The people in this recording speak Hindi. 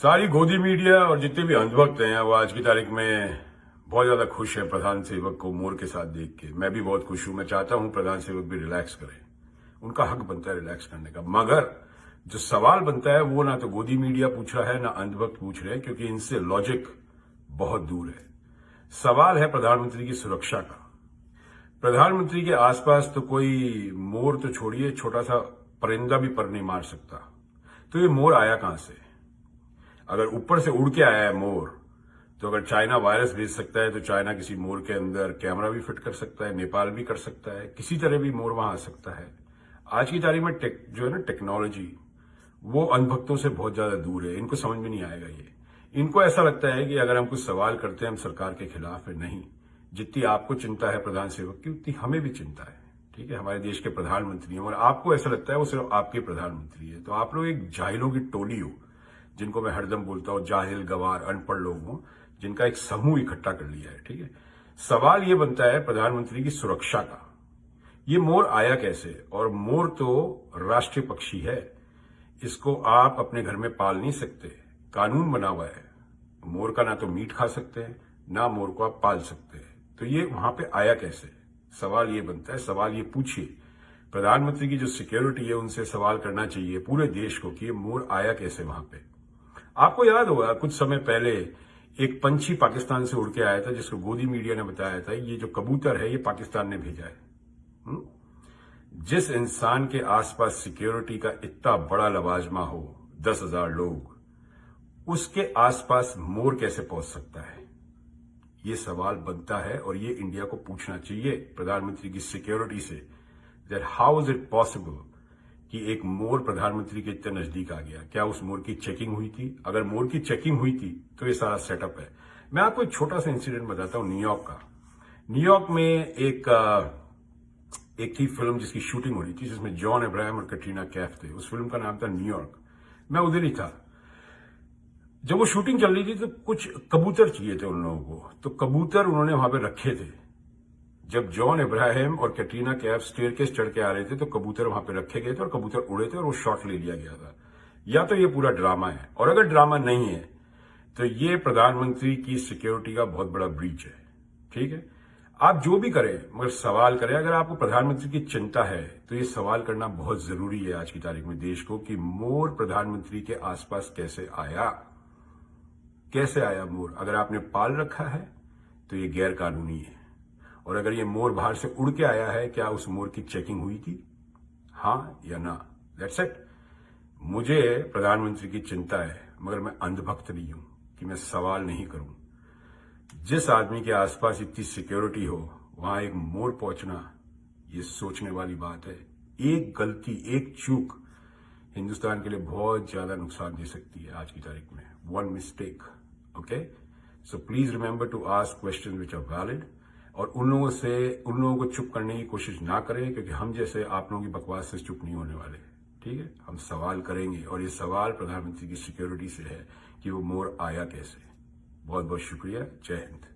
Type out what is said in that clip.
सारी गोदी मीडिया और जितने भी अंधभक्त हैं वो आज की तारीख में बहुत ज्यादा खुश है प्रधान सेवक को मोर के साथ देख के। मैं भी बहुत खुश हूं। मैं चाहता हूं प्रधान सेवक भी रिलैक्स करें, उनका हक बनता है रिलैक्स करने का। मगर जो सवाल बनता है वो ना तो गोदी मीडिया पूछ रहा है ना अंधभक्त पूछ रहे हैं, क्योंकि इनसे लॉजिक बहुत दूर है। सवाल है प्रधानमंत्री की सुरक्षा का। प्रधानमंत्री के आसपास तो कोई मोर तो छोड़िए, छोटा सा परिंदा भी पर नहीं मार सकता। तो ये मोर आया कहां से? अगर ऊपर से उड़ के आया है मोर, तो अगर चाइना वायरस भेज सकता है तो चाइना किसी मोर के अंदर कैमरा भी फिट कर सकता है, नेपाल भी कर सकता है, किसी तरह भी मोर वहां आ सकता है। आज की तारीख में जो है ना टेक्नोलॉजी, वो अनभक्तों से बहुत ज्यादा दूर है। इनको समझ में नहीं आएगा ये। इनको ऐसा लगता है कि अगर हम कुछ सवाल करते हैं हम सरकार के खिलाफ है। नहीं, जितनी आपको चिंता है प्रधान सेवक की उतनी हमें भी चिंता है। ठीक है, हमारे देश के प्रधानमंत्री हैं और आपको ऐसा लगता है वो सिर्फ आपके प्रधानमंत्री है। तो आप लोग एक जाहिलों की टोली हो, जिनको मैं हरदम बोलता हूं जाहिल गवार अनपढ़ लोग हो, जिनका एक समूह इकट्ठा कर लिया है। ठीक है, सवाल ये बनता है प्रधानमंत्री की सुरक्षा का। ये मोर आया कैसे? और मोर तो राष्ट्रीय पक्षी है, इसको आप अपने घर में पाल नहीं सकते। कानून बना हुआ है, मोर का ना तो मीट खा सकते हैं ना मोर को आप पाल सकते हैं। तो ये वहां पे आया कैसे? सवाल ये बनता है। सवाल ये पूछिए प्रधानमंत्री की जो सिक्योरिटी है उनसे सवाल करना चाहिए पूरे देश को कि ये मोर आया कैसे वहां पे। आपको याद होगा कुछ समय पहले एक पंछी पाकिस्तान से उड़ के आया था, जिसको गोदी मीडिया ने बताया था ये जो कबूतर है ये पाकिस्तान ने भेजा है। जिस इंसान के आसपास सिक्योरिटी का इतना बड़ा लवाजमा हो, 10,000 लोग, उसके आसपास मोर कैसे पहुंच सकता है? ये सवाल बनता है और ये इंडिया को पूछना चाहिए प्रधानमंत्री की सिक्योरिटी से, that how is it possible कि एक मोर प्रधानमंत्री के इतने नजदीक आ गया। क्या उस मोर की चेकिंग हुई थी? अगर मोर की चेकिंग हुई थी तो ये सारा सेटअप है। मैं आपको एक छोटा सा इंसिडेंट बताता हूं न्यूयॉर्क का। न्यूयॉर्क में एक थी फिल्म जिसकी शूटिंग हो रही थी, जिसमें जॉन अब्राहम और कैटरीना कैफ थे। उस फिल्म का नाम था न्यूयॉर्क। मैं उधर ही था जब वो शूटिंग चल रही थी। तो कुछ कबूतर चाहिए थे उन लोगों को, तो कबूतर उन्होंने वहां पे रखे थे। जब जॉन इब्राहिम और कैटरीना कैफ स्टेयरकेस चढ़ के आ रहे थे तो कबूतर वहां पे रखे गए थे और कबूतर उड़े थे और वो शॉट ले लिया गया था। या तो ये पूरा ड्रामा है, और अगर ड्रामा नहीं है तो ये प्रधानमंत्री की सिक्योरिटी का बहुत बड़ा ब्रीच है। ठीक है, आप जो भी करें मगर सवाल करें। अगर आपको प्रधानमंत्री की चिंता है तो ये सवाल करना बहुत जरूरी है आज की तारीख में देश को, कि मोर प्रधानमंत्री के आसपास कैसे आया। कैसे आया मोर? अगर आपने पाल रखा है तो ये गैर कानूनी है, और अगर ये मोर बाहर से उड़ के आया है, क्या उस मोर की चेकिंग हुई थी? हाँ या ना? That's it. मुझे प्रधानमंत्री की चिंता है, मगर मैं अंधभक्त नहीं हूं कि मैं सवाल नहीं करूं। जिस आदमी के आसपास इतनी सिक्योरिटी हो वहां एक मोर पहुंचना, ये सोचने वाली बात है। एक गलती, एक चूक हिंदुस्तान के लिए बहुत ज्यादा नुकसान दे सकती है आज की तारीख में। One mistake. Okay, so please remember to ask questions which are valid, और उन लोगों को चुप करने की कोशिश ना करें, क्योंकि हम जैसे आप लोगों की बकवास से चुप नहीं होने वाले। ठीक है, हम सवाल करेंगे, और ये सवाल प्रधानमंत्री की सिक्योरिटी से है कि वो मोर आया कैसे। बहुत बहुत शुक्रिया। जय हिंद।